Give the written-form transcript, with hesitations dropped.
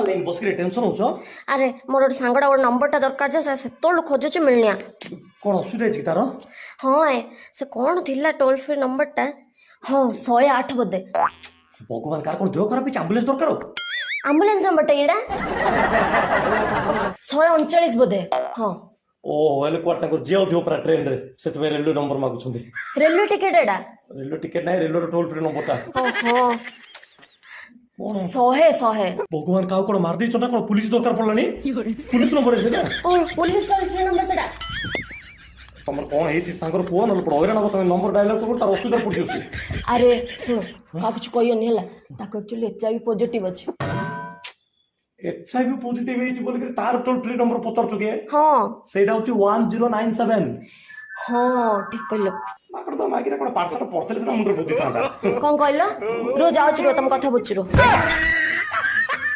नहीं बस के टेंशन होछ अरे मोर गोटे सांगड़ा गोटे नंबरटा दरकार जे से तोड़ खोजुचे मिलनिया कोन असुविधा अछि तार हाँ ए से कौन थिला टोल फ्री नंबरटा हाँ 108 बोधे भगवान कार कोन देह खराब एम्बुलेंस दरकार आम्बुलेंस नंबरटा एड़ा 139 बोधे हाँ ओ हेले कोर ताको जियो दियो पर ट्रेन रे सेत में रेलवे नंबर मागु छथि रेलवे टिकेट एड़ा रेलवे टिकट नाही रेलवे टोल फ्री नंबरटा ओहो 100 भगवान का कोन मार दी छना कोन पुलिस दरकार पड़लानी पुलिस नंबर है ओ पुलिस टोल फ्री नंबर सेटा तमर कोन हेति सांगर पुओ न पड़ो ना तमे नंबर डायल कर तार असुविधा पड़ जसी अरे सुन आ कुछ कहियो नहीं हला ताको एक्चुअली एचआईवी पॉजिटिव अछि एचआईवी पॉजिटिव हेति बोल के तार टोल फ्री नंबर पतर चुके हाँ सेटा होची 1097 हाँ ठीक कहलो माकड़ तो मागिरा कोन पार्सल पड़तले से मुंडर बुद्धि थांदा कौन कहलो रोज आउछ रो तुम कथा बुझरो